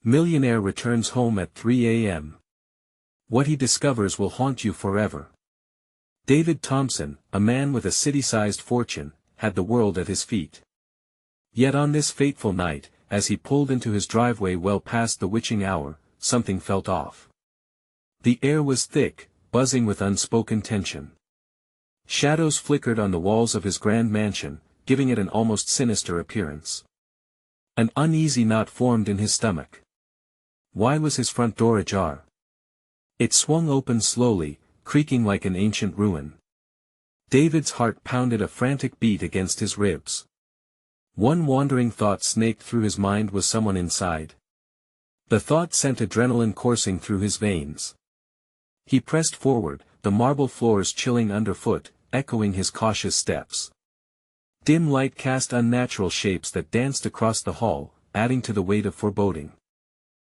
Millionaire returns home at 3 a.m. What he discovers will haunt you forever. David Thompson, a man with a city-sized fortune, had the world at his feet. Yet on this fateful night, as he pulled into his driveway well past the witching hour, something felt off. The air was thick, buzzing with unspoken tension. Shadows flickered on the walls of his grand mansion, giving it an almost sinister appearance. An uneasy knot formed in his stomach. Why was his front door ajar? It swung open slowly, creaking like an ancient ruin. David's heart pounded a frantic beat against his ribs. One wandering thought snaked through his mind: was someone inside? The thought sent adrenaline coursing through his veins. He pressed forward, the marble floors chilling underfoot, echoing his cautious steps. Dim light cast unnatural shapes that danced across the hall, adding to the weight of foreboding.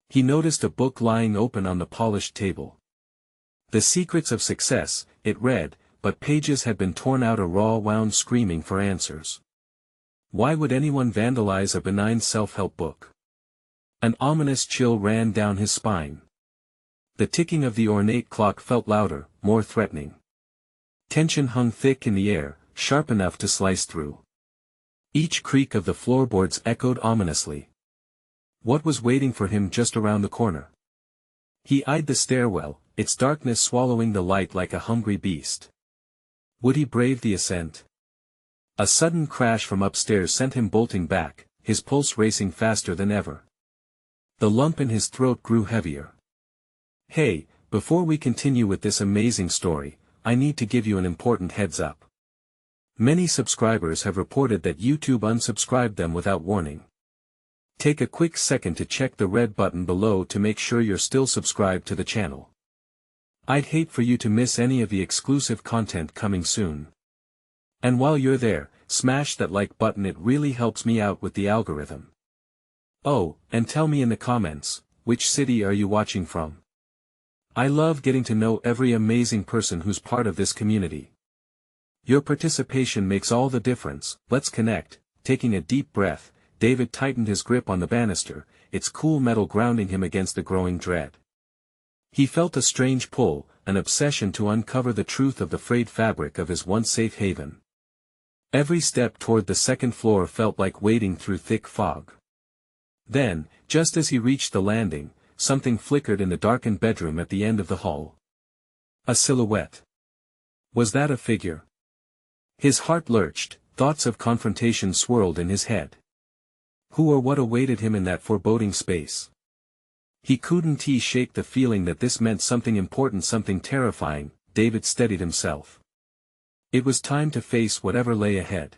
He noticed a book lying open on the polished table. The Secrets of Success, it read, but pages had been torn out, a raw wound screaming for answers. Why would anyone vandalize a benign self-help book? An ominous chill ran down his spine. The ticking of the ornate clock felt louder, more threatening. Tension hung thick in the air, sharp enough to slice through. Each creak of the floorboards echoed ominously. What was waiting for him just around the corner? He eyed the stairwell, its darkness swallowing the light like a hungry beast. Would he brave the ascent? A sudden crash from upstairs sent him bolting back, his pulse racing faster than ever. The lump in his throat grew heavier. Hey, before we continue with this amazing story, I need to give you an important heads up. Many subscribers have reported that YouTube unsubscribed them without warning. Take a quick second to check the red button below to make sure you're still subscribed to the channel. I'd hate for you to miss any of the exclusive content coming soon. And while you're there, smash that like button, it really helps me out with the algorithm. Oh, and tell me in the comments, which city are you watching from? I love getting to know every amazing person who's part of this community. Your participation makes all the difference. Let's connect. Taking a deep breath, David tightened his grip on the banister, its cool metal grounding him against the growing dread. He felt a strange pull, an obsession to uncover the truth of the frayed fabric of his once safe haven. Every step toward the second floor felt like wading through thick fog. Then, just as he reached the landing, something flickered in the darkened bedroom at the end of the hall. A silhouette. Was that a figure? His heart lurched, thoughts of confrontation swirled in his head. Who or what awaited him in that foreboding space? He couldn't shake the feeling that this meant something important, something terrifying. David steadied himself. It was time to face whatever lay ahead.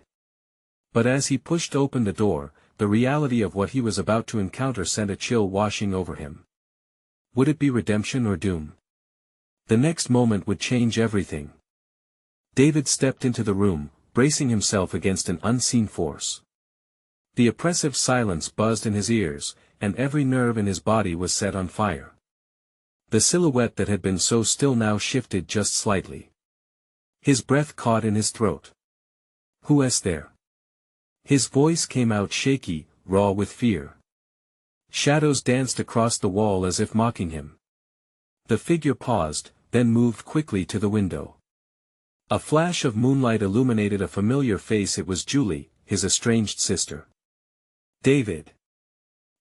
But as he pushed open the door, the reality of what he was about to encounter sent a chill washing over him. Would it be redemption or doom? The next moment would change everything. David stepped into the room, bracing himself against an unseen force. The oppressive silence buzzed in his ears, and every nerve in his body was set on fire. The silhouette that had been so still now shifted just slightly. His breath caught in his throat. Who is there? His voice came out shaky, raw with fear. Shadows danced across the wall as if mocking him. The figure paused, then moved quickly to the window. A flash of moonlight illuminated a familiar face. It was Julie, his estranged sister. David.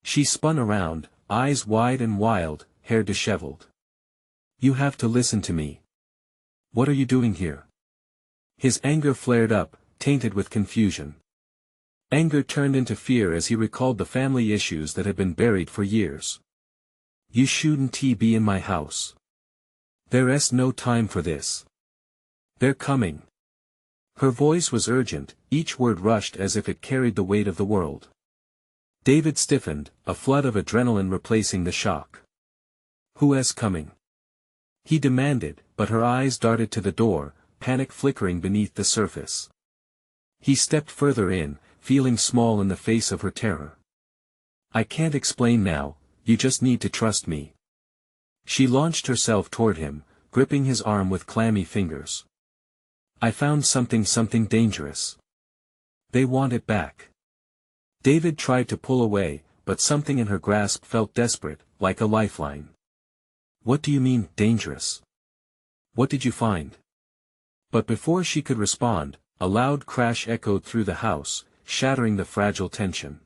She spun around, eyes wide and wild, hair disheveled. You have to listen to me. What are you doing here? His anger flared up, tainted with confusion. Anger turned into fear as he recalled the family issues that had been buried for years. You shouldn't be in my house. There's no time for this. They're coming. Her voice was urgent, each word rushed as if it carried the weight of the world. David stiffened, a flood of adrenaline replacing the shock. Who is coming? He demanded, but her eyes darted to the door, panic flickering beneath the surface. He stepped further in, feeling small in the face of her terror. I can't explain now, you just need to trust me. She launched herself toward him, gripping his arm with clammy fingers. I found something dangerous. They want it back. David tried to pull away, but something in her grasp felt desperate, like a lifeline. "What do you mean, dangerous? What did you find?" But before she could respond, a loud crash echoed through the house, shattering the fragile tension.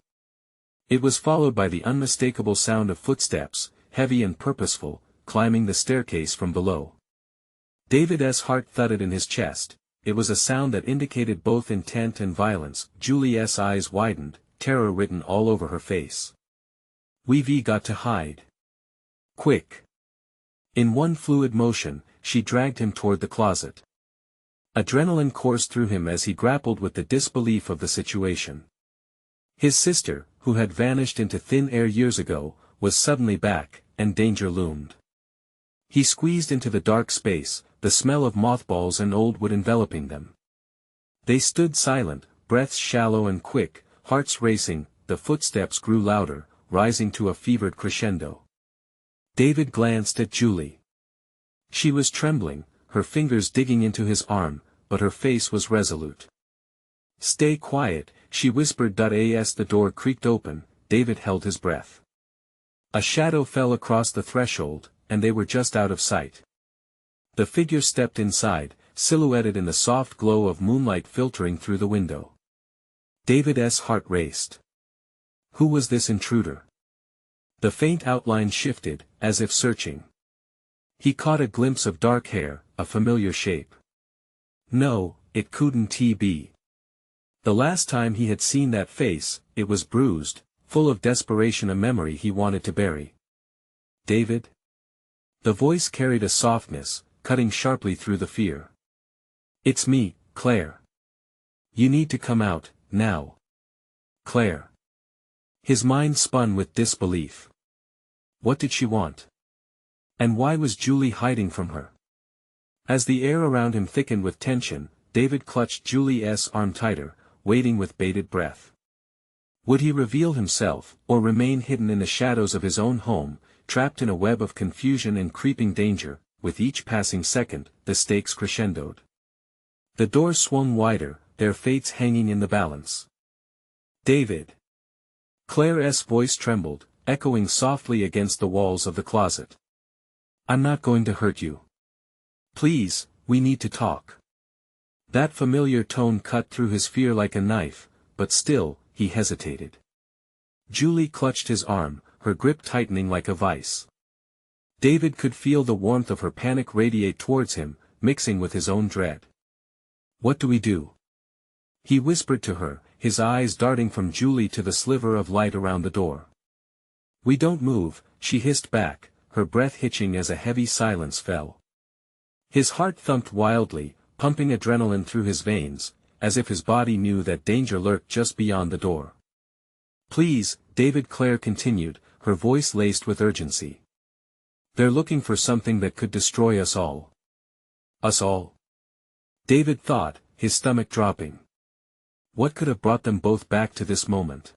It was followed by the unmistakable sound of footsteps, heavy and purposeful, climbing the staircase from below. David's heart thudded in his chest. It was a sound that indicated both intent and violence. Julie's eyes widened, terror written all over her face. "We've got to hide. Quick!" In one fluid motion, she dragged him toward the closet. Adrenaline coursed through him as he grappled with the disbelief of the situation. His sister, who had vanished into thin air years ago, was suddenly back, and danger loomed. He squeezed into the dark space, the smell of mothballs and old wood enveloping them. They stood silent, breaths shallow and quick, hearts racing. The footsteps grew louder, rising to a fevered crescendo. David glanced at Julie. She was trembling, her fingers digging into his arm, but her face was resolute. "Stay quiet," she whispered. As the door creaked open, David held his breath. A shadow fell across the threshold, and they were just out of sight. The figure stepped inside, silhouetted in the soft glow of moonlight filtering through the window. David's heart raced. Who was this intruder? The faint outline shifted, as if searching. He caught a glimpse of dark hair, a familiar shape. No, it couldn't be. The last time he had seen that face, it was bruised, full of desperation, a memory he wanted to bury. "David?" The voice carried a softness, cutting sharply through the fear. "It's me, Claire. You need to come out, now." Claire. His mind spun with disbelief. What did she want? And why was Julie hiding from her? As the air around him thickened with tension, David clutched Julie's arm tighter, waiting with bated breath. Would he reveal himself, or remain hidden in the shadows of his own home, trapped in a web of confusion and creeping danger? With each passing second, the stakes crescendoed. The doors swung wider, their fates hanging in the balance. "David!" Claire's voice trembled, echoing softly against the walls of the closet. "I'm not going to hurt you. Please, we need to talk." That familiar tone cut through his fear like a knife, but still, he hesitated. Julie clutched his arm, her grip tightening like a vice. David could feel the warmth of her panic radiate towards him, mixing with his own dread. "What do we do?" he whispered to her, his eyes darting from Julie to the sliver of light around the door. "We don't move," she hissed back, her breath hitching as a heavy silence fell. His heart thumped wildly, pumping adrenaline through his veins, as if his body knew that danger lurked just beyond the door. "Please," David, Claire continued, her voice laced with urgency. "They're looking for something that could destroy us all." "Us all?" David thought, his stomach dropping. What could have brought them both back to this moment?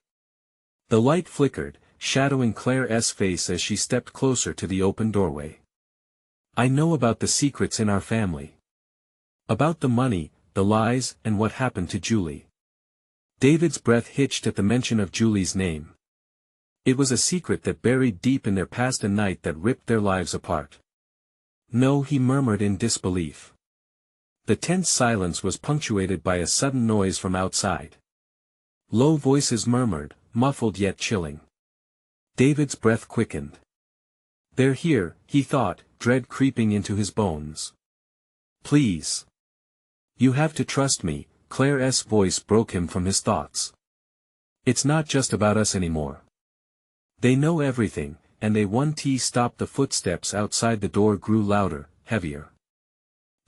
The light flickered, shadowing Claire's face as she stepped closer to the open doorway. "I know about the secrets in our family. About the money, the lies, and what happened to Julie." David's breath hitched at the mention of Julie's name. It was a secret that buried deep in their past, a night that ripped their lives apart. "No," he murmured in disbelief. The tense silence was punctuated by a sudden noise from outside. Low voices murmured, muffled yet chilling. David's breath quickened. "They're here," he thought, dread creeping into his bones. "Please. You have to trust me," Claire's voice broke him from his thoughts. "It's not just about us anymore. They know everything," and they one T stopped. The footsteps outside the door grew louder, heavier.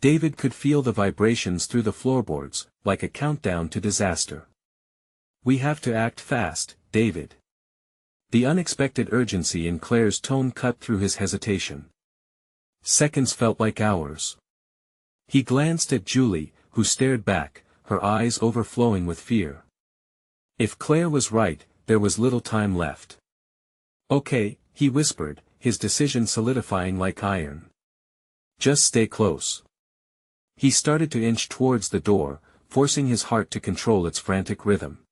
David could feel the vibrations through the floorboards, like a countdown to disaster. "We have to act fast, David." The unexpected urgency in Claire's tone cut through his hesitation. Seconds felt like hours. He glanced at Julie, who stared back, her eyes overflowing with fear. If Claire was right, there was little time left. "Okay," he whispered, his decision solidifying like iron. "Just stay close." He started to inch towards the door, forcing his heart to control its frantic rhythm.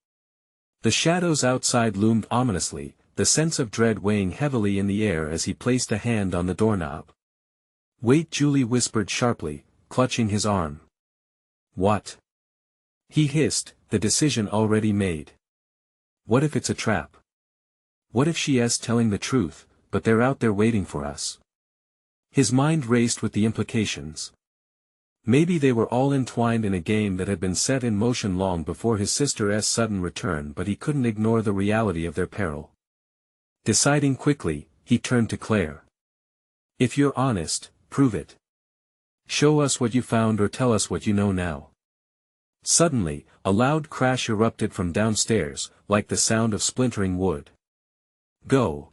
The shadows outside loomed ominously, the sense of dread weighing heavily in the air as he placed a hand on the doorknob. "Wait," Julie whispered sharply, clutching his arm. "What?" he hissed, the decision already made. "What if it's a trap? What if she's telling the truth, but they're out there waiting for us?" His mind raced with the implications. Maybe they were all entwined in a game that had been set in motion long before his sister's sudden return, but he couldn't ignore the reality of their peril. Deciding quickly, he turned to Claire. "If you're honest, prove it. Show us what you found or tell us what you know now." Suddenly, a loud crash erupted from downstairs, like the sound of splintering wood. "Go!"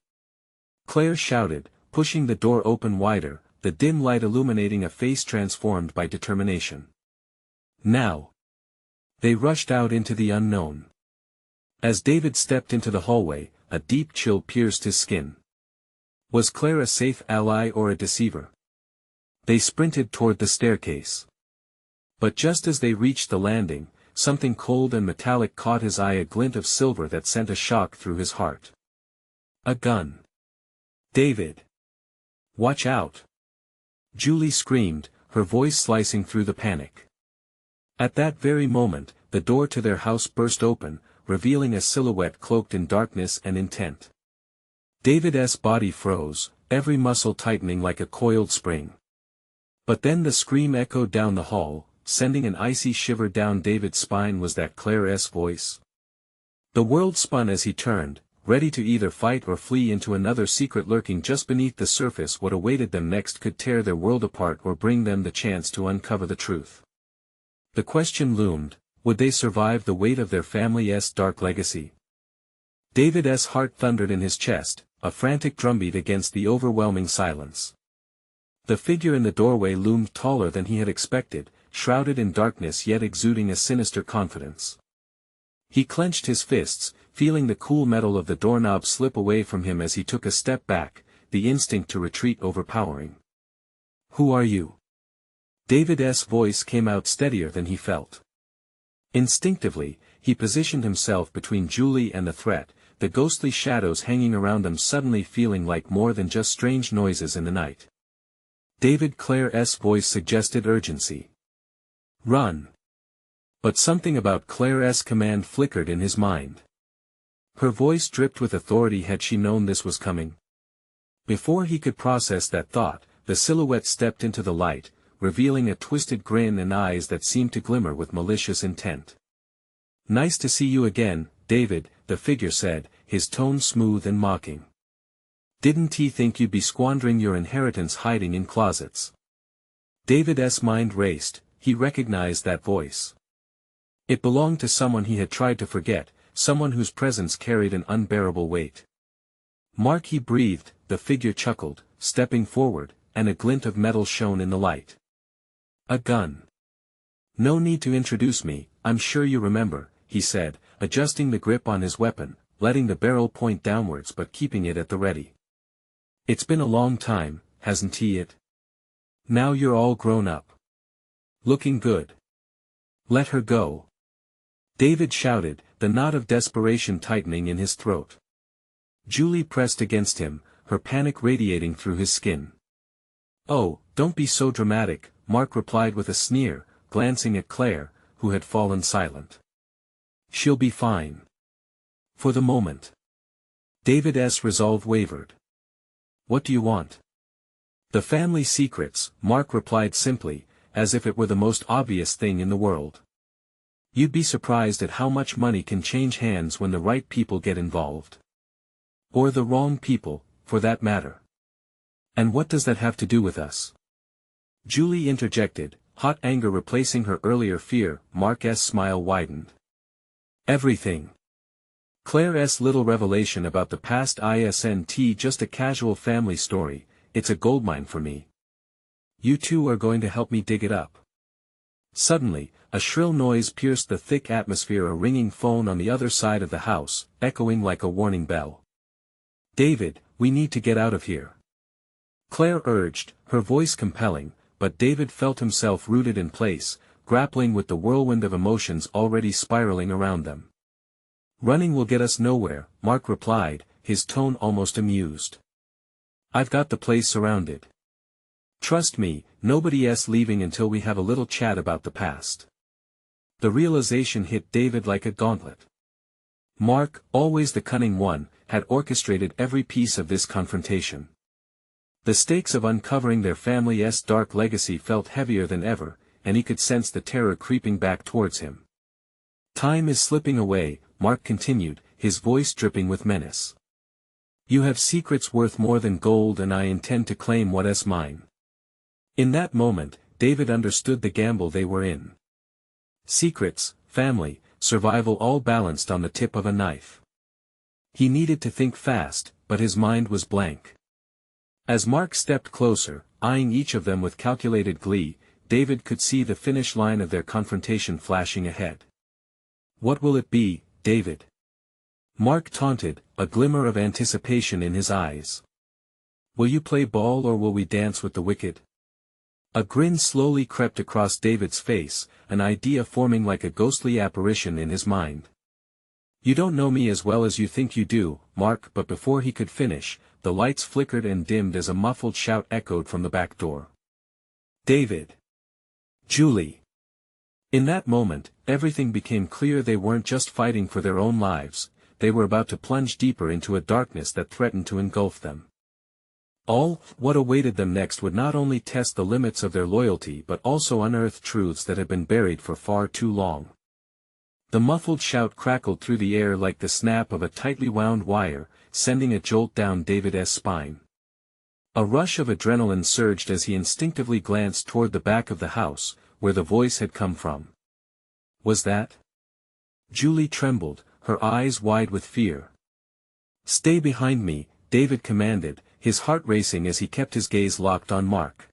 Claire shouted, pushing the door open wider, the dim light illuminating a face transformed by determination. "Now!" They rushed out into the unknown. As David stepped into the hallway, a deep chill pierced his skin. Was Claire a safe ally or a deceiver? They sprinted toward the staircase. But just as they reached the landing, something cold and metallic caught his eye, a glint of silver that sent a shock through his heart. A gun. "David! Watch out!" Julie screamed, her voice slicing through the panic. At that very moment, the door to their house burst open, revealing a silhouette cloaked in darkness and intent. David's body froze, every muscle tightening like a coiled spring. But then the scream echoed down the hall, sending an icy shiver down David's spine. Was that Claire's voice? The world spun as he turned, ready to either fight or flee into another secret lurking just beneath the surface. What awaited them next could tear their world apart or bring them the chance to uncover the truth. The question loomed, would they survive the weight of their family's dark legacy? David's heart thundered in his chest, a frantic drumbeat against the overwhelming silence. The figure in the doorway loomed taller than he had expected, shrouded in darkness yet exuding a sinister confidence. He clenched his fists, feeling the cool metal of the doorknob slip away from him as he took a step back, the instinct to retreat overpowering. "Who are you?" David's voice came out steadier than he felt. Instinctively, he positioned himself between Julie and the threat, the ghostly shadows hanging around them suddenly feeling like more than just strange noises in the night. "David." Claire's voice suggested urgency. "Run." But something about Claire's command flickered in his mind. Her voice dripped with authority. Had she known this was coming? Before he could process that thought, the silhouette stepped into the light, revealing a twisted grin and eyes that seemed to glimmer with malicious intent. "Nice to see you again, David," the figure said, his tone smooth and mocking. "Didn't he think you'd be squandering your inheritance hiding in closets?" David's mind raced. He recognized that voice. It belonged to someone he had tried to forget, someone whose presence carried an unbearable weight. "Mark," he breathed. The figure chuckled, stepping forward, and a glint of metal shone in the light. "A gun. No need to introduce me, I'm sure you remember," he said, adjusting the grip on his weapon, letting the barrel point downwards but keeping it at the ready. "It's been a long time, hasn't he it? Now you're all grown up. Looking good. Let her go." David shouted, the knot of desperation tightening in his throat. Julie pressed against him, her panic radiating through his skin. "Oh, don't be so dramatic," Mark replied with a sneer, glancing at Claire, who had fallen silent. "She'll be fine. For the moment." David's resolve wavered. "What do you want?" "The family secrets," Mark replied simply, as if it were the most obvious thing in the world. "You'd be surprised at how much money can change hands when the right people get involved. Or the wrong people, for that matter." "And what does that have to do with us?" Julie interjected, hot anger replacing her earlier fear. Mark's smile widened. "Everything. Claire's little revelation about the past isn't just a casual family story, it's a goldmine for me. You two are going to help me dig it up." Suddenly, a shrill noise pierced the thick atmosphere, a ringing phone on the other side of the house, echoing like a warning bell. "David, we need to get out of here," Claire urged, her voice compelling, but David felt himself rooted in place, grappling with the whirlwind of emotions already spiraling around them. "Running will get us nowhere," Mark replied, his tone almost amused. "I've got the place surrounded. Trust me, nobody's leaving until we have a little chat about the past." The realization hit David like a gauntlet. Mark, always the cunning one, had orchestrated every piece of this confrontation. The stakes of uncovering their family's dark legacy felt heavier than ever, and he could sense the terror creeping back towards him. "Time is slipping away," Mark continued, his voice dripping with menace. "You have secrets worth more than gold, and I intend to claim what is mine." In that moment, David understood the gamble they were in. Secrets, family, survival all balanced on the tip of a knife. He needed to think fast, but his mind was blank. As Mark stepped closer, eyeing each of them with calculated glee, David could see the finish line of their confrontation flashing ahead. "What will it be, David?" Mark taunted, a glimmer of anticipation in his eyes. "Will you play ball or will we dance with the wicked?" A grin slowly crept across David's face, an idea forming like a ghostly apparition in his mind. "You don't know me as well as you think you do, Mark," but before he could finish, the lights flickered and dimmed as a muffled shout echoed from the back door. "David! Julie!" In that moment, everything became clear. They weren't just fighting for their own lives, they were about to plunge deeper into a darkness that threatened to engulf them. What awaited them next would not only test the limits of their loyalty but also unearth truths that had been buried for far too long. The muffled shout crackled through the air like the snap of a tightly wound wire, sending a jolt down David's spine. A rush of adrenaline surged as he instinctively glanced toward the back of the house, where the voice had come from. Was that? Julie trembled, her eyes wide with fear. "Stay behind me," David commanded, his heart racing as he kept his gaze locked on Mark.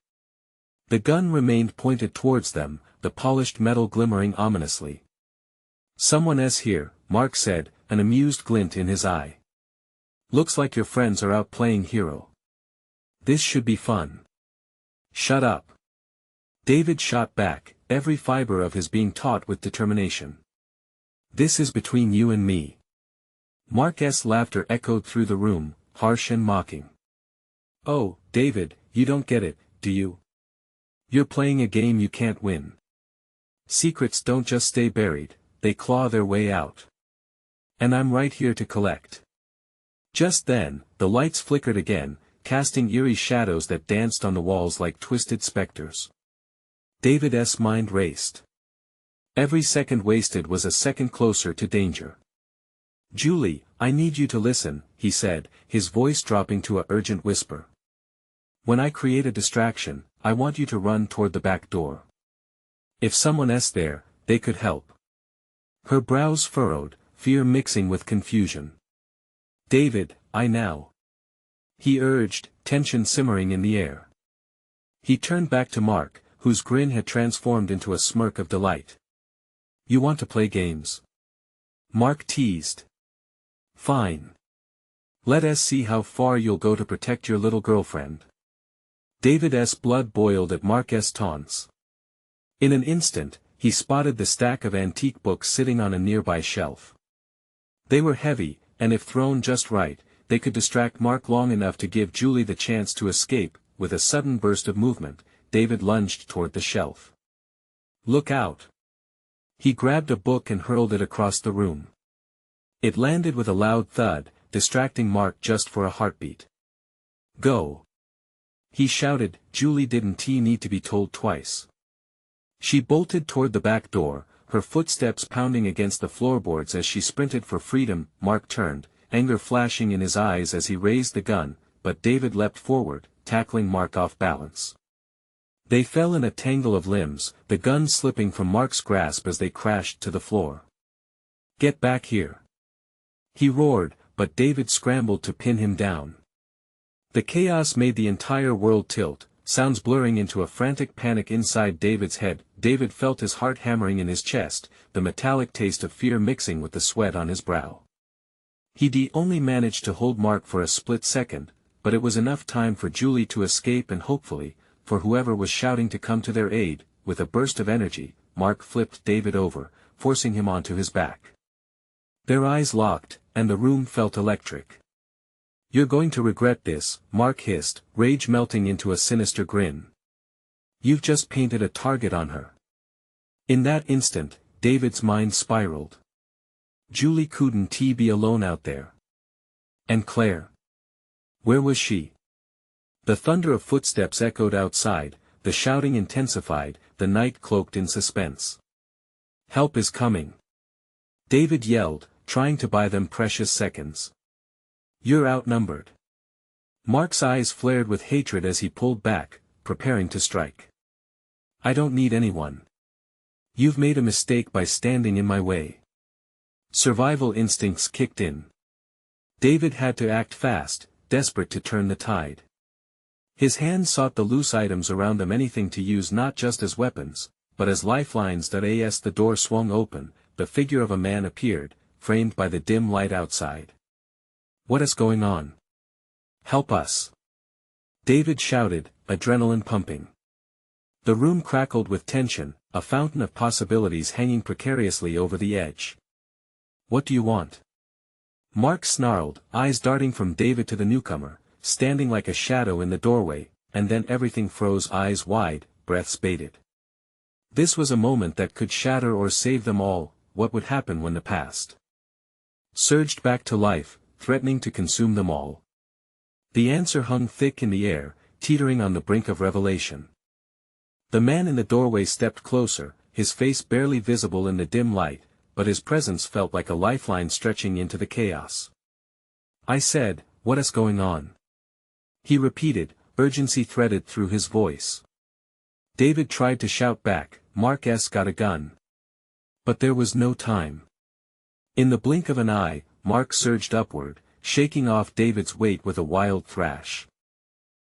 The gun remained pointed towards them, the polished metal glimmering ominously. "Someone's here," Mark said, an amused glint in his eye. "Looks like your friends are out playing hero. This should be fun." "Shut up." David shot back, every fiber of his being taut with determination. "This is between you and me." Mark's laughter echoed through the room, harsh and mocking. "Oh, David, you don't get it, do you? You're playing a game you can't win. Secrets don't just stay buried, they claw their way out. And I'm right here to collect." Just then, the lights flickered again, casting eerie shadows that danced on the walls like twisted specters. David's mind raced. Every second wasted was a second closer to danger. "Julie, I need you to listen," he said, his voice dropping to an urgent whisper. "When I create a distraction, I want you to run toward the back door. If someone's there, they could help." Her brows furrowed, fear mixing with confusion. "David, I now," he urged, tension simmering in the air. He turned back to Mark, whose grin had transformed into a smirk of delight. "You want to play games?" Mark teased. "Fine. Let us see how far you'll go to protect your little girlfriend." David's blood boiled at Mark's taunts. In an instant, he spotted the stack of antique books sitting on a nearby shelf. They were heavy, and if thrown just right, they could distract Mark long enough to give Julie the chance to escape. With a sudden burst of movement, David lunged toward the shelf. "Look out!" He grabbed a book and hurled it across the room. It landed with a loud thud, distracting Mark just for a heartbeat. "Go!" he shouted. Julie didn't need to be told twice. She bolted toward the back door, her footsteps pounding against the floorboards as she sprinted for freedom. Mark turned, anger flashing in his eyes as he raised the gun, but David leapt forward, tackling Mark off balance. They fell in a tangle of limbs, the gun slipping from Mark's grasp as they crashed to the floor. "Get back here!" he roared, but David scrambled to pin him down. The chaos made the entire world tilt, sounds blurring into a frantic panic inside David's head. David felt his heart hammering in his chest, the metallic taste of fear mixing with the sweat on his brow. He only managed to hold Mark for a split second, but it was enough time for Julie to escape and hopefully, for whoever was shouting to come to their aid. With a burst of energy, Mark flipped David over, forcing him onto his back. Their eyes locked, and the room felt electric. "You're going to regret this," Mark hissed, rage melting into a sinister grin. "You've just painted a target on her." In that instant, David's mind spiraled. Julie couldn't be alone out there. And Claire? Where was she? The thunder of footsteps echoed outside, the shouting intensified, the night cloaked in suspense. "Help is coming!" David yelled, trying to buy them precious seconds. "You're outnumbered." Mark's eyes flared with hatred as he pulled back, preparing to strike. "I don't need anyone. You've made a mistake by standing in my way." Survival instincts kicked in. David had to act fast, desperate to turn the tide. His hands sought the loose items around them, anything to use not just as weapons, but as lifelines. As the door swung open, the figure of a man appeared, framed by the dim light outside. "What is going on? Help us!" David shouted, adrenaline pumping. The room crackled with tension, a fountain of possibilities hanging precariously over the edge. "What do you want?" Mark snarled, eyes darting from David to the newcomer, standing like a shadow in the doorway, and then everything froze, eyes wide, breaths bated. This was a moment that could shatter or save them all. What would happen when the past surged back to life, threatening to consume them all? The answer hung thick in the air, teetering on the brink of revelation. The man in the doorway stepped closer, his face barely visible in the dim light, but his presence felt like a lifeline stretching into the chaos. "I said, what is going on?" he repeated, urgency threaded through his voice. David tried to shout back, "Mark's got a gun." But there was no time. In the blink of an eye, Mark surged upward, shaking off David's weight with a wild thrash.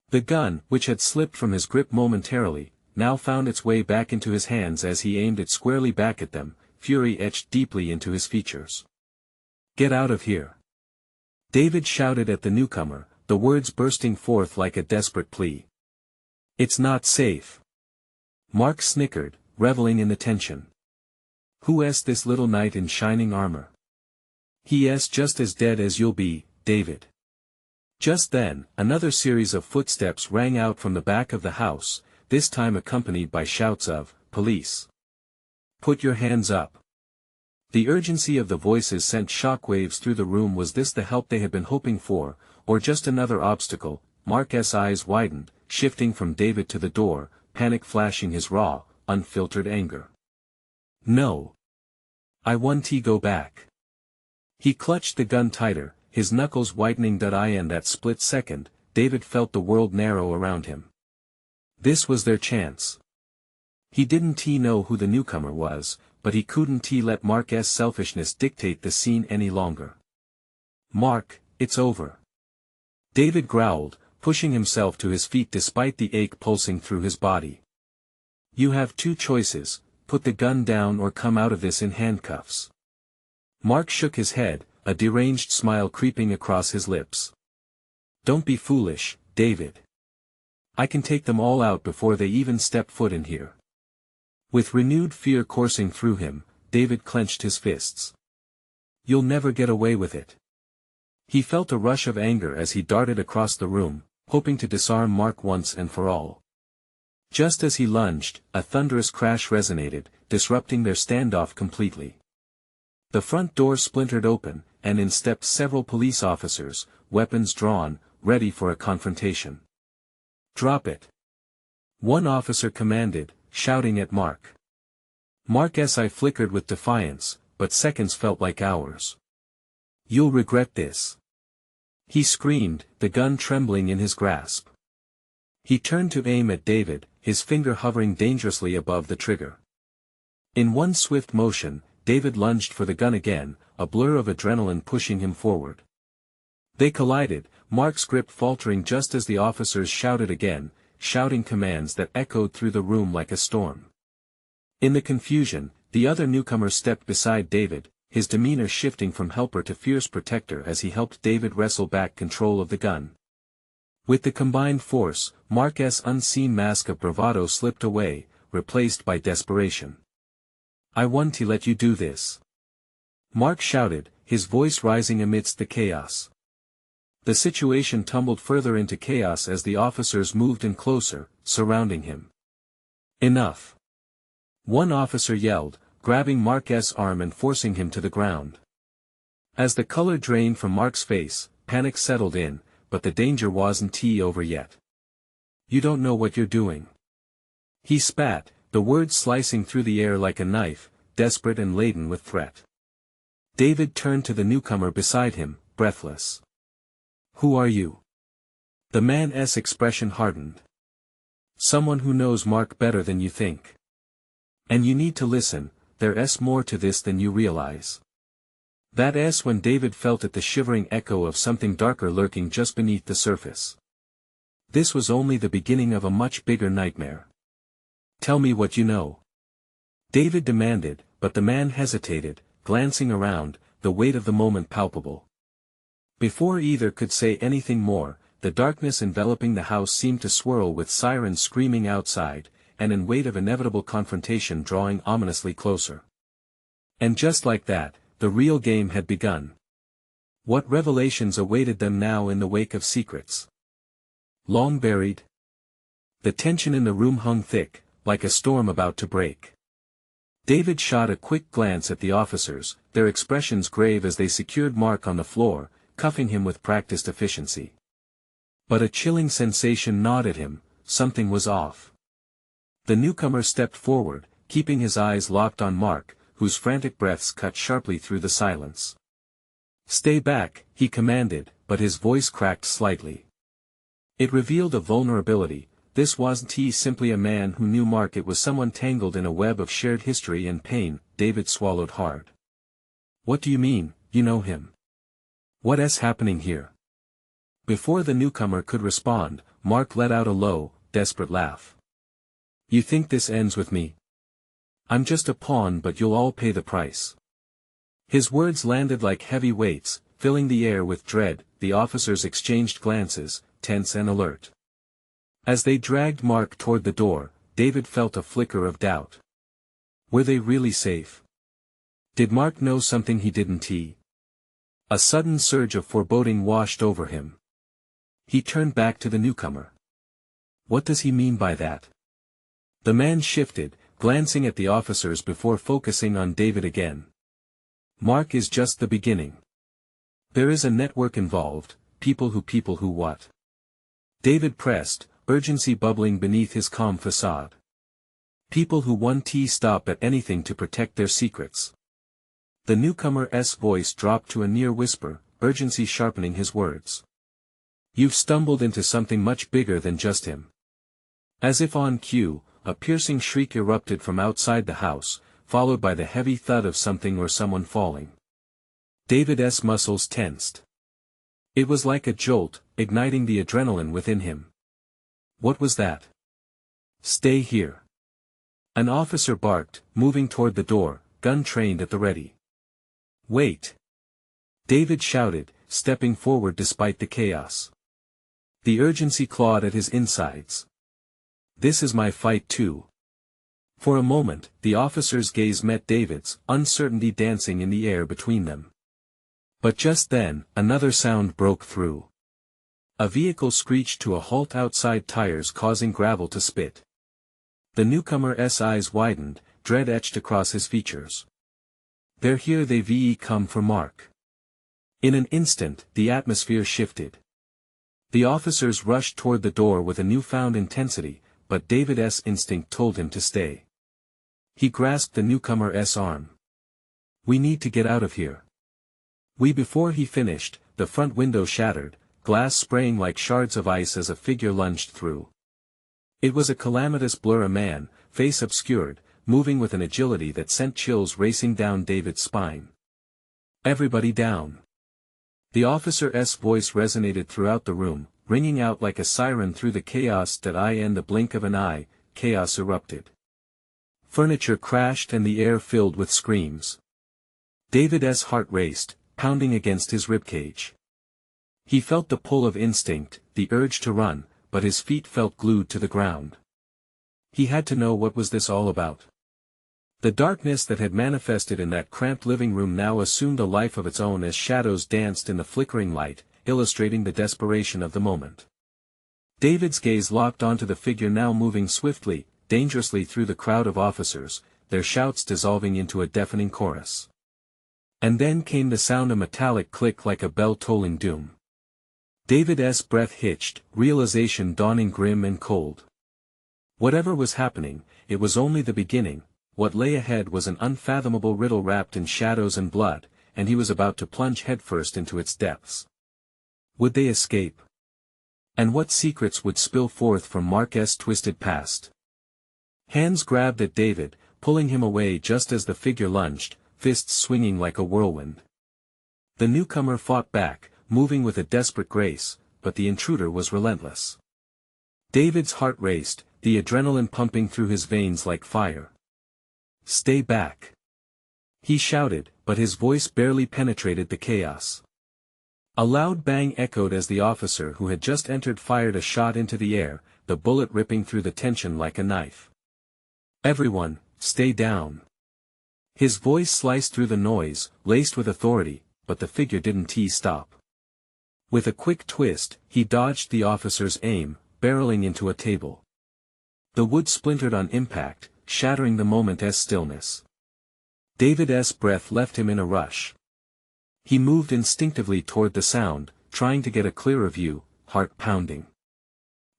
The gun, which had slipped from his grip momentarily, now found its way back into his hands as he aimed it squarely back at them, fury etched deeply into his features. "Get out of here!" David shouted at the newcomer, the words bursting forth like a desperate plea. "It's not safe." Mark snickered, reveling in the tension. "Who's this little knight in shining armor?" "He's just as dead as you'll be, David." Just then, another series of footsteps rang out from the back of the house, this time accompanied by shouts of, "Police! Put your hands up!" The urgency of the voices sent shockwaves through the room. Was this the help they had been hoping for, or just another obstacle? Mark's eyes widened, shifting from David to the door, panic flashing his raw, unfiltered anger. "No! I want to go back." He clutched the gun tighter, his knuckles whitening. In that split second, David felt the world narrow around him. This was their chance. He didn't know who the newcomer was, but he couldn't let Mark's selfishness dictate the scene any longer. "Mark, it's over." David growled, pushing himself to his feet despite the ache pulsing through his body. "You have two choices, put the gun down or come out of this in handcuffs." Mark shook his head, a deranged smile creeping across his lips. "Don't be foolish, David. I can take them all out before they even step foot in here." With renewed fear coursing through him, David clenched his fists. "You'll never get away with it." He felt a rush of anger as he darted across the room, hoping to disarm Mark once and for all. Just as he lunged, a thunderous crash resonated, disrupting their standoff completely. The front door splintered open, and in stepped several police officers, weapons drawn, ready for a confrontation. "Drop it!" one officer commanded, shouting at Mark. Mark's eye flickered with defiance, but seconds felt like hours. "You'll regret this!" he screamed, the gun trembling in his grasp. He turned to aim at David, his finger hovering dangerously above the trigger. In one swift motion, David lunged for the gun again, a blur of adrenaline pushing him forward. They collided, Mark's grip faltering just as the officers shouted again, shouting commands that echoed through the room like a storm. In the confusion, the other newcomer stepped beside David, his demeanor shifting from helper to fierce protector as he helped David wrestle back control of the gun. With the combined force, Mark's unseen mask of bravado slipped away, replaced by desperation. "I want to let you do this," Mark shouted, his voice rising amidst the chaos. The situation tumbled further into chaos as the officers moved in closer, surrounding him. Enough! One officer yelled, grabbing Mark's arm and forcing him to the ground. As the color drained from Mark's face, panic settled in, but the danger wasn't over yet. You don't know what you're doing. He spat, the words slicing through the air like a knife, desperate and laden with threat. David turned to the newcomer beside him, breathless. Who are you? The man's expression hardened. Someone who knows Mark better than you think. And you need to listen, there's more to this than you realize. That's when David felt it, the shivering echo of something darker lurking just beneath the surface. This was only the beginning of a much bigger nightmare. Tell me what you know. David demanded, but the man hesitated, glancing around, the weight of the moment palpable. Before either could say anything more, the darkness enveloping the house seemed to swirl with sirens screaming outside, and in weight of inevitable confrontation drawing ominously closer. And just like that, the real game had begun. What revelations awaited them now in the wake of secrets? Long buried? The tension in the room hung thick, like a storm about to break. David shot a quick glance at the officers, their expressions grave as they secured Mark on the floor, cuffing him with practiced efficiency. But a chilling sensation gnawed at him, something was off. The newcomer stepped forward, keeping his eyes locked on Mark, whose frantic breaths cut sharply through the silence. Stay back, he commanded, but his voice cracked slightly. It revealed a vulnerability. This wasn't simply a man who knew Mark, it was someone tangled in a web of shared history and pain. David swallowed hard. What do you mean, you know him? What's happening here? Before the newcomer could respond, Mark let out a low, desperate laugh. You think this ends with me? I'm just a pawn, but you'll all pay the price. His words landed like heavy weights, filling the air with dread. The officers exchanged glances, tense and alert. As they dragged Mark toward the door, David felt a flicker of doubt. Were they really safe? Did Mark know something he didn't? A sudden surge of foreboding washed over him. He turned back to the newcomer. What does he mean by that? The man shifted, glancing at the officers before focusing on David again. Mark is just the beginning. There is a network involved, people who what? David pressed, urgency bubbling beneath his calm facade. People who won't stop at anything to protect their secrets. The newcomer's voice dropped to a near whisper, urgency sharpening his words. You've stumbled into something much bigger than just him. As if on cue, a piercing shriek erupted from outside the house, followed by the heavy thud of something or someone falling. David's muscles tensed. It was like a jolt, igniting the adrenaline within him. What was that? Stay here. An officer barked, moving toward the door, gun trained at the ready. Wait! David shouted, stepping forward despite the chaos. The urgency clawed at his insides. This is my fight too. For a moment, the officer's gaze met David's, uncertainty dancing in the air between them. But just then, another sound broke through. A vehicle screeched to a halt outside, tires causing gravel to spit. The newcomer's eyes widened, dread etched across his features. They're here, they've come for Mark. In an instant, the atmosphere shifted. The officers rushed toward the door with a newfound intensity, but David's instinct told him to stay. He grasped the newcomer's arm. We need to get out of here. Before he finished, the front window shattered, glass spraying like shards of ice as a figure lunged through. It was a calamitous blur, a man, face obscured, moving with an agility that sent chills racing down David's spine. Everybody down. The officer's voice resonated throughout the room, ringing out like a siren through the chaos. In the blink of an eye, chaos erupted. Furniture crashed and the air filled with screams. David's heart raced, pounding against his ribcage. He felt the pull of instinct, the urge to run, but his feet felt glued to the ground. He had to know, what was this all about? The darkness that had manifested in that cramped living room now assumed a life of its own as shadows danced in the flickering light, illustrating the desperation of the moment. David's gaze locked onto the figure now moving swiftly, dangerously through the crowd of officers, their shouts dissolving into a deafening chorus. And then came the sound, a metallic click like a bell tolling doom. David's breath hitched, realization dawning grim and cold. Whatever was happening, it was only the beginning. What lay ahead was an unfathomable riddle wrapped in shadows and blood, and he was about to plunge headfirst into its depths. Would they escape? And what secrets would spill forth from Mark's twisted past? Hands grabbed at David, pulling him away just as the figure lunged, fists swinging like a whirlwind. The newcomer fought back, moving with a desperate grace, but the intruder was relentless. David's heart raced, the adrenaline pumping through his veins like fire. "Stay back!" he shouted, but his voice barely penetrated the chaos. A loud bang echoed as the officer who had just entered fired a shot into the air, the bullet ripping through the tension like a knife. "Everyone, stay down!" His voice sliced through the noise, laced with authority, but the figure didn't stop. With a quick twist, he dodged the officer's aim, barreling into a table. The wood splintered on impact, shattering the moment's stillness. David's breath left him in a rush. He moved instinctively toward the sound, trying to get a clearer view, heart pounding.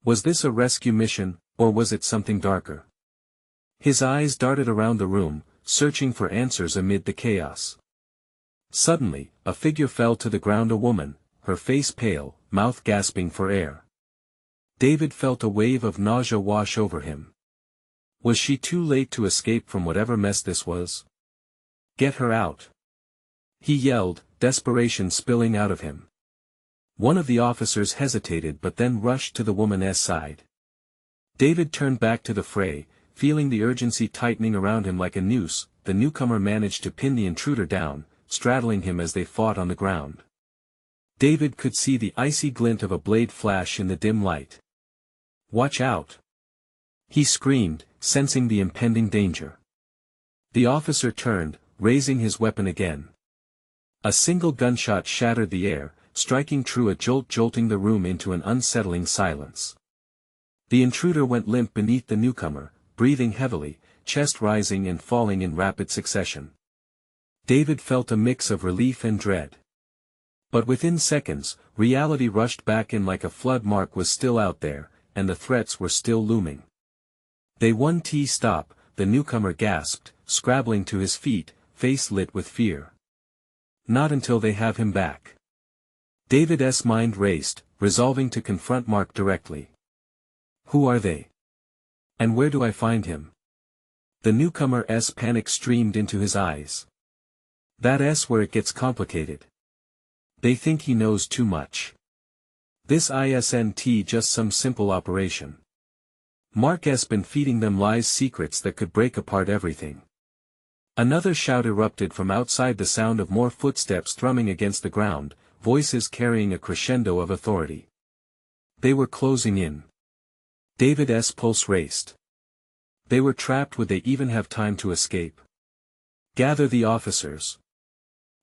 Was this a rescue mission, or was it something darker? His eyes darted around the room, searching for answers amid the chaos. Suddenly, a figure fell to the ground, a woman, her face pale, mouth gasping for air. David felt a wave of nausea wash over him. Was she too late to escape from whatever mess this was? "Get her out!" he yelled, desperation spilling out of him. One of the officers hesitated but then rushed to the woman's side. David turned back to the fray, feeling the urgency tightening around him like a noose. The newcomer managed to pin the intruder down, straddling him as they fought on the ground. David could see the icy glint of a blade flash in the dim light. "Watch out!" he screamed, sensing the impending danger. The officer turned, raising his weapon again. A single gunshot shattered the air, striking true, a jolt jolting the room into an unsettling silence. The intruder went limp beneath the newcomer, breathing heavily, chest rising and falling in rapid succession. David felt a mix of relief and dread. But within seconds, reality rushed back in like a flood. Mark was still out there, and the threats were still looming. "They won't stop," the newcomer gasped, scrabbling to his feet, face lit with fear. "Not until they have him back." David's mind raced, resolving to confront Mark directly. "Who are they? And where do I find him?" The newcomer's panic streamed into his eyes. "That's where it gets complicated. They think he knows too much. This isn't just some simple operation. Mark's been feeding them lies, secrets that could break apart everything." Another shout erupted from outside, the sound of more footsteps thrumming against the ground, voices carrying a crescendo of authority. They were closing in. David's pulse raced. They were trapped. Would they even have time to escape? "Gather the officers!"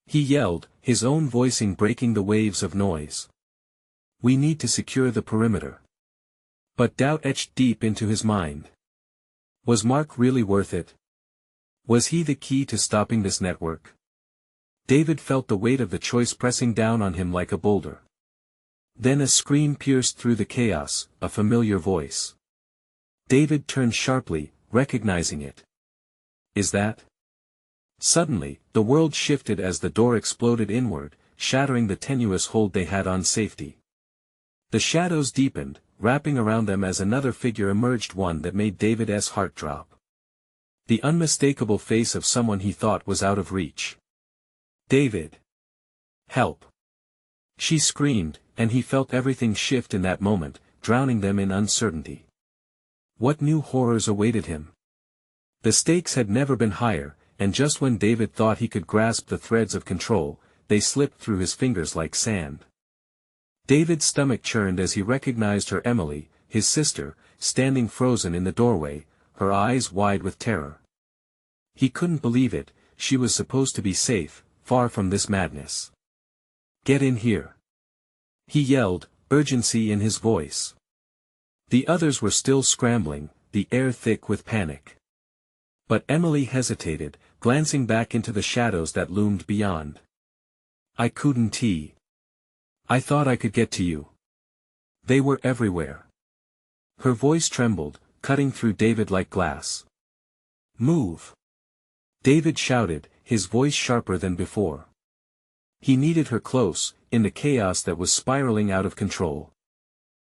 he yelled, his own voicing breaking the waves of noise. "We need to secure the perimeter." But doubt etched deep into his mind. Was Mark really worth it? Was he the key to stopping this network? David felt the weight of the choice pressing down on him like a boulder. Then a scream pierced through the chaos, a familiar voice. David turned sharply, recognizing it. "Is that?" Suddenly, the world shifted as the door exploded inward, shattering the tenuous hold they had on safety. The shadows deepened, wrapping around them as another figure emerged, one that made David's heart drop. The unmistakable face of someone he thought was out of reach. "David! Help!" she screamed, and he felt everything shift in that moment, drowning them in uncertainty. What new horrors awaited him? The stakes had never been higher, and just when David thought he could grasp the threads of control, they slipped through his fingers like sand. David's stomach churned as he recognized her, Emily, his sister, standing frozen in the doorway, her eyes wide with terror. He couldn't believe it. She was supposed to be safe, far from this madness. "Get in here!" He yelled, urgency in his voice. The others were still scrambling, the air thick with panic. But Emily hesitated, glancing back into the shadows that loomed beyond. I couldn't. I thought I could get to you. They were everywhere. Her voice trembled, cutting through David like glass. Move! David shouted, his voice sharper than before. He needed her close, in the chaos that was spiraling out of control.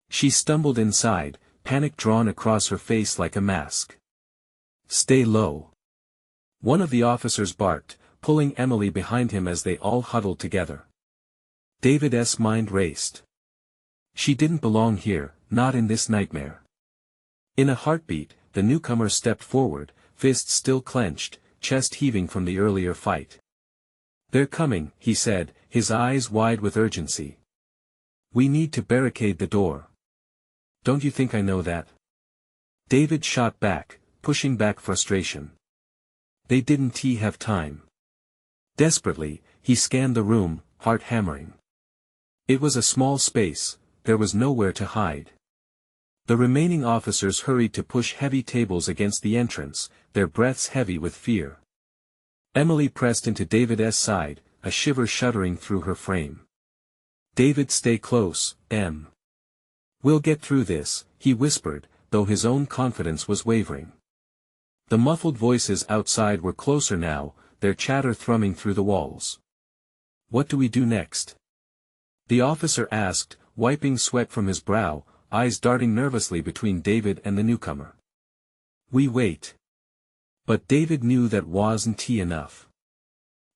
She stumbled inside, panic drawn across her face like a mask. Stay low. One of the officers barked, pulling Emily behind him as they all huddled together. David's mind raced. She didn't belong here, not in this nightmare. In a heartbeat, the newcomer stepped forward, fists still clenched, chest heaving from the earlier fight. They're coming, he said, his eyes wide with urgency. We need to barricade the door. Don't you think I know that? David shot back, pushing back frustration. They didn't have time. Desperately, he scanned the room, heart hammering. It was a small space, there was nowhere to hide. The remaining officers hurried to push heavy tables against the entrance, their breaths heavy with fear. Emily pressed into David's side, a shiver shuddering through her frame. David, stay close, Em. We'll get through this, he whispered, though his own confidence was wavering. The muffled voices outside were closer now, their chatter thrumming through the walls. What do we do next? The officer asked, wiping sweat from his brow, eyes darting nervously between David and the newcomer. We wait. But David knew that wasn't enough.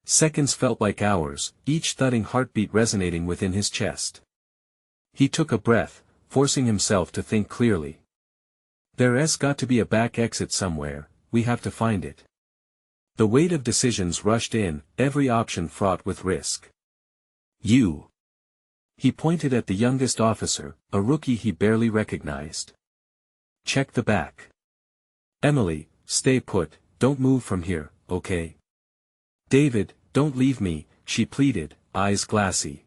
Seconds felt like hours, each thudding heartbeat resonating within his chest. He took a breath, forcing himself to think clearly. There's got to be a back exit somewhere, we have to find it. The weight of decisions rushed in, every option fraught with risk. You. He pointed at the youngest officer, a rookie he barely recognized. Check the back. Emily, stay put, don't move from here, okay? David, don't leave me, she pleaded, eyes glassy.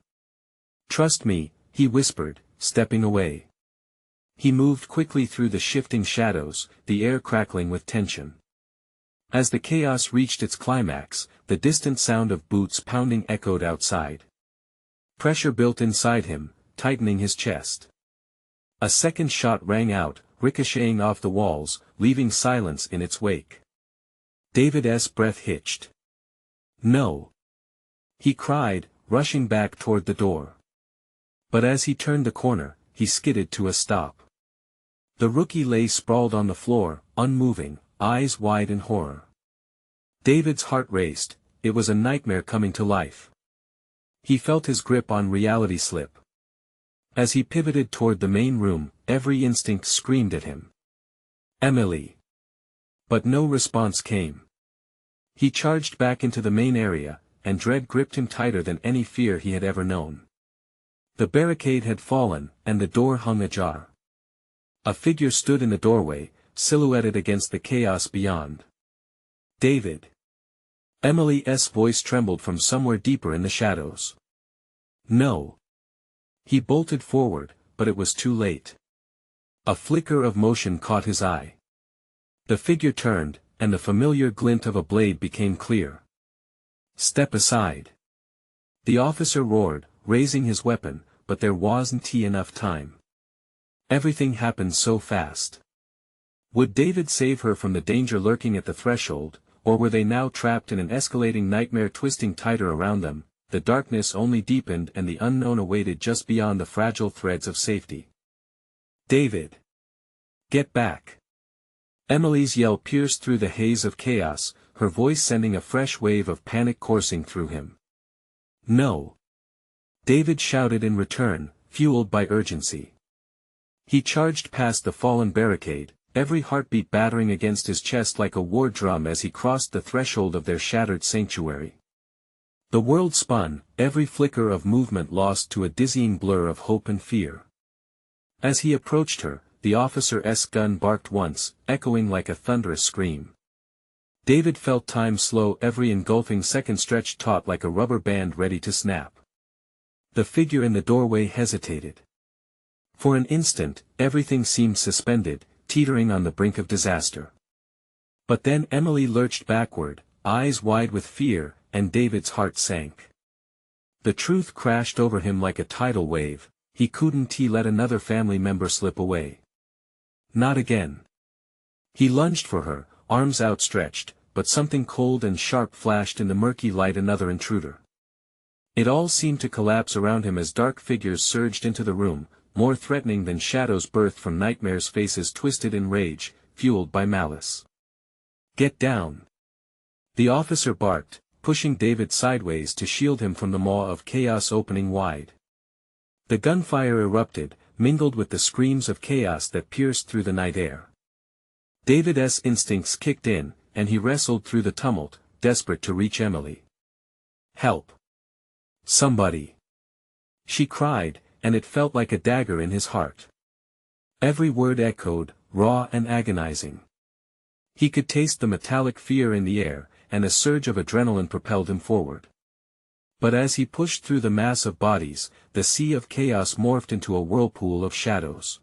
Trust me, he whispered, stepping away. He moved quickly through the shifting shadows, the air crackling with tension. As the chaos reached its climax, the distant sound of boots pounding echoed outside. Pressure built inside him, tightening his chest. A second shot rang out, ricocheting off the walls, leaving silence in its wake. David's breath hitched. No! He cried, rushing back toward the door. But as he turned the corner, he skidded to a stop. The rookie lay sprawled on the floor, unmoving, eyes wide in horror. David's heart raced, it was a nightmare coming to life. He felt his grip on reality slip. As he pivoted toward the main room, every instinct screamed at him. Emily. But no response came. He charged back into the main area, and dread gripped him tighter than any fear he had ever known. The barricade had fallen, and the door hung ajar. A figure stood in the doorway, silhouetted against the chaos beyond. David. Emily's voice trembled from somewhere deeper in the shadows. No. He bolted forward, but it was too late. A flicker of motion caught his eye. The figure turned, and the familiar glint of a blade became clear. Step aside. The officer roared, raising his weapon, but there wasn't enough time. Everything happened so fast. Would David save her from the danger lurking at the threshold, or were they now trapped in an escalating nightmare twisting tighter around them? The darkness only deepened and the unknown awaited just beyond the fragile threads of safety. David! Get back! Emily's yell pierced through the haze of chaos, her voice sending a fresh wave of panic coursing through him. No! David shouted in return, fueled by urgency. He charged past the fallen barricade, every heartbeat battering against his chest like a war drum as he crossed the threshold of their shattered sanctuary. The world spun, every flicker of movement lost to a dizzying blur of hope and fear. As he approached her, the officer's gun barked once, echoing like a thunderous scream. David felt time slow, every engulfing second stretched taut like a rubber band ready to snap. The figure in the doorway hesitated. For an instant, everything seemed suspended, teetering on the brink of disaster. But then Emily lurched backward, eyes wide with fear, and David's heart sank. The truth crashed over him like a tidal wave. He couldn't let another family member slip away. Not again. He lunged for her, arms outstretched, but something cold and sharp flashed in the murky light. Another intruder. It all seemed to collapse around him as dark figures surged into the room, more threatening than shadows birthed from nightmares, faces twisted in rage, fueled by malice. "Get down!" The officer barked, pushing David sideways to shield him from the maw of chaos opening wide. The gunfire erupted, mingled with the screams of chaos that pierced through the night air. David's instincts kicked in, and he wrestled through the tumult, desperate to reach Emily. "Help! Somebody!" she cried, and it felt like a dagger in his heart. Every word echoed, raw and agonizing. He could taste the metallic fear in the air, and a surge of adrenaline propelled him forward. But as he pushed through the mass of bodies, the sea of chaos morphed into a whirlpool of shadows.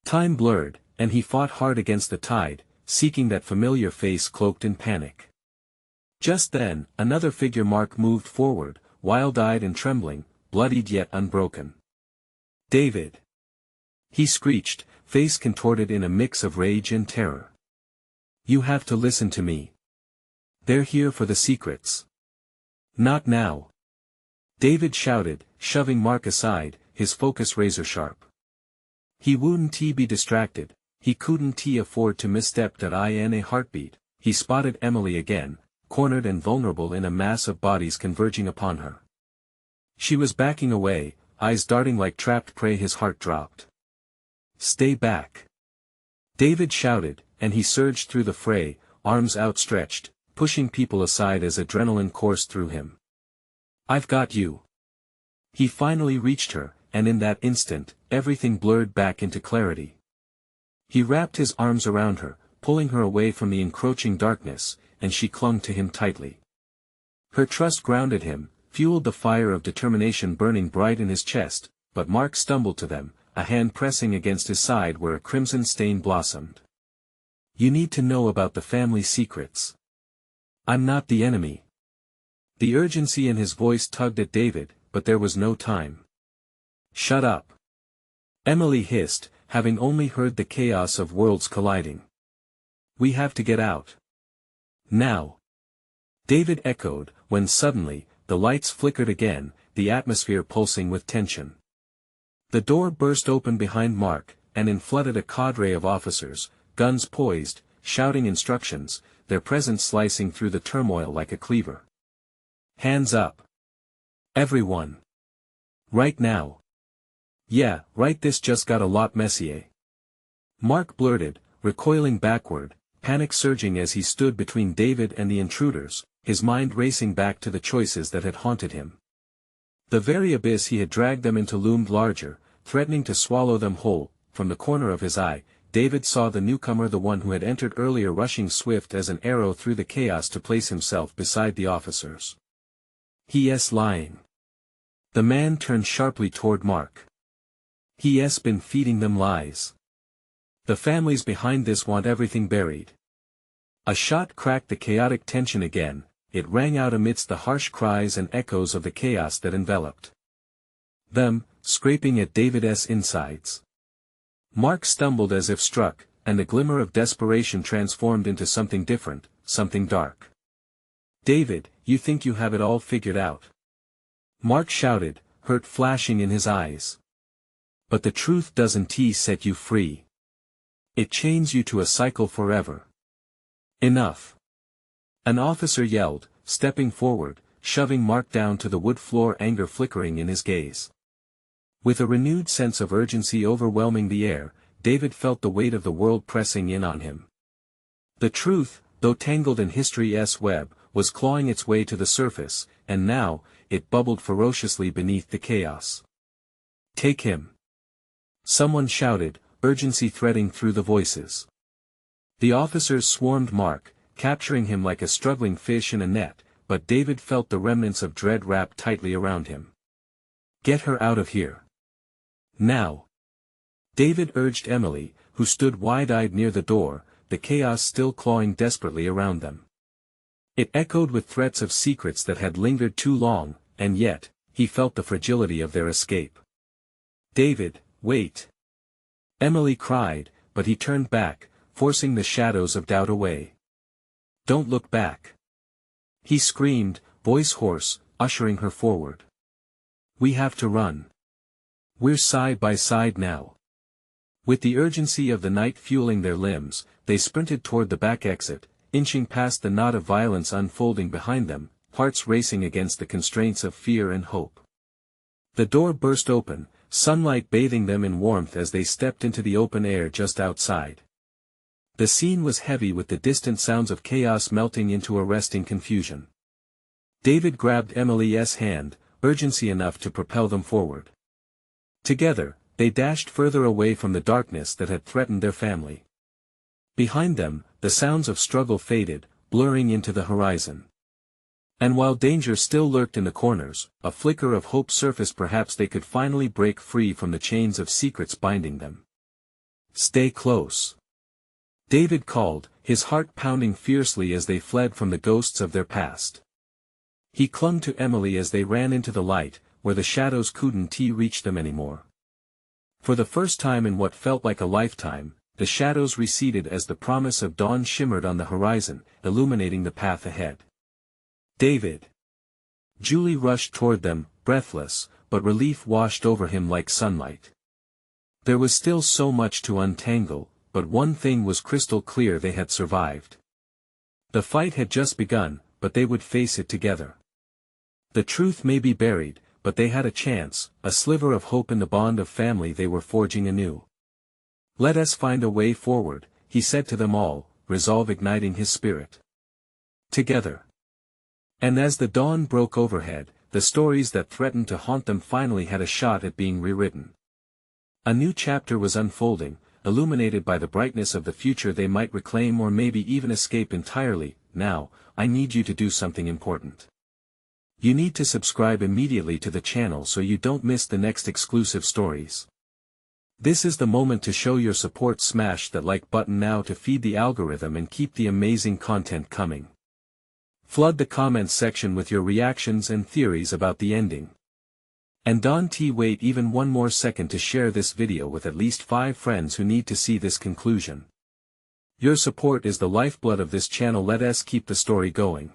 Time blurred, and he fought hard against the tide, seeking that familiar face cloaked in panic. Just then, another figure moved forward, wild-eyed and trembling, bloodied yet unbroken. "David!" he screeched, face contorted in a mix of rage and terror. "You have to listen to me. They're here for the secrets." "Not now!" David shouted, shoving Mark aside, his focus razor-sharp. He wouldn't be distracted. He couldn't afford to misstep. In a heartbeat, he spotted Emily again, cornered and vulnerable in a mass of bodies converging upon her. She was backing away, eyes darting like trapped prey. His heart dropped. "Stay back!" David shouted, and he surged through the fray, arms outstretched, pushing people aside as adrenaline coursed through him. "I've got you!" He finally reached her, and in that instant, everything blurred back into clarity. He wrapped his arms around her, pulling her away from the encroaching darkness, and she clung to him tightly. Her trust grounded him, fueled the fire of determination burning bright in his chest, but Mark stumbled to them, a hand pressing against his side where a crimson stain blossomed. "You need to know about the family secrets. I'm not the enemy." The urgency in his voice tugged at David, but there was no time. "Shut up!" Emily hissed, having only heard the chaos of worlds colliding. "We have to get out. Now!" David echoed, when suddenly, the lights flickered again, the atmosphere pulsing with tension. The door burst open behind Mark, and in flooded a cadre of officers, guns poised, shouting instructions, their presence slicing through the turmoil like a cleaver. "Hands up! Everyone! Right now!" "Yeah, right, this just got a lot messier." Mark blurted, recoiling backward, panic surging as he stood between David and the intruders, his mind racing back to the choices that had haunted him. The very abyss he had dragged them into loomed larger, threatening to swallow them whole. From the corner of his eye, David saw the newcomer, the one who had entered earlier, rushing swift as an arrow through the chaos to place himself beside the officers. "He's lying." The man turned sharply toward Mark. "He's been feeding them lies. The families behind this want everything buried." A shot cracked the chaotic tension again. It rang out amidst the harsh cries and echoes of the chaos that enveloped them, scraping at David's insides. Mark stumbled as if struck, and the glimmer of desperation transformed into something different, something dark. "David, you think you have it all figured out?" Mark shouted, hurt flashing in his eyes. "But the truth doesn't set you free. It chains you to a cycle forever." "Enough!" An officer yelled, stepping forward, shoving Mark down to the wood floor, anger flickering in his gaze. With a renewed sense of urgency overwhelming the air, David felt the weight of the world pressing in on him. The truth, though tangled in history's web, was clawing its way to the surface, and now, it bubbled ferociously beneath the chaos. "Take him!" someone shouted, urgency threading through the voices. The officers swarmed Mark, capturing him like a struggling fish in a net, but David felt the remnants of dread wrapped tightly around him. Get her out of here. Now. David urged Emily, who stood wide-eyed near the door, the chaos still clawing desperately around them. It echoed with threats of secrets that had lingered too long, and yet, he felt the fragility of their escape. David, wait. Emily cried, but he turned back, forcing the shadows of doubt away. Don't look back. He screamed, voice hoarse, ushering her forward. We have to run. We're side by side now. With the urgency of the night fueling their limbs, they sprinted toward the back exit, inching past the knot of violence unfolding behind them, hearts racing against the constraints of fear and hope. The door burst open, sunlight bathing them in warmth as they stepped into the open air just outside. The scene was heavy with the distant sounds of chaos melting into arresting confusion. David grabbed Emily's hand, urgency enough to propel them forward. Together, they dashed further away from the darkness that had threatened their family. Behind them, the sounds of struggle faded, blurring into the horizon. And while danger still lurked in the corners, a flicker of hope surfaced. Perhaps they could finally break free from the chains of secrets binding them. Stay close. David called, his heart pounding fiercely as they fled from the ghosts of their past. He clung to Emily as they ran into the light, where the shadows couldn't reach them anymore. For the first time in what felt like a lifetime, the shadows receded as the promise of dawn shimmered on the horizon, illuminating the path ahead. David. Julie rushed toward them, breathless, but relief washed over him like sunlight. There was still so much to untangle, but one thing was crystal clear: they had survived. The fight had just begun, but they would face it together. The truth may be buried, but they had a chance, a sliver of hope in the bond of family they were forging anew. Let us find a way forward, he said to them all, resolve igniting his spirit. Together. And as the dawn broke overhead, the stories that threatened to haunt them finally had a shot at being rewritten. A new chapter was unfolding, illuminated by the brightness of the future they might reclaim or maybe even escape entirely. Now, I need you to do something important. You need to subscribe immediately to the channel so you don't miss the next exclusive stories. This is the moment to show your support. Smash that like button now to feed the algorithm and keep the amazing content coming. Flood the comments section with your reactions and theories about the ending. And don't wait even one more second to share this video with at least 5 friends who need to see this conclusion. Your support is the lifeblood of this channel. Let us keep the story going.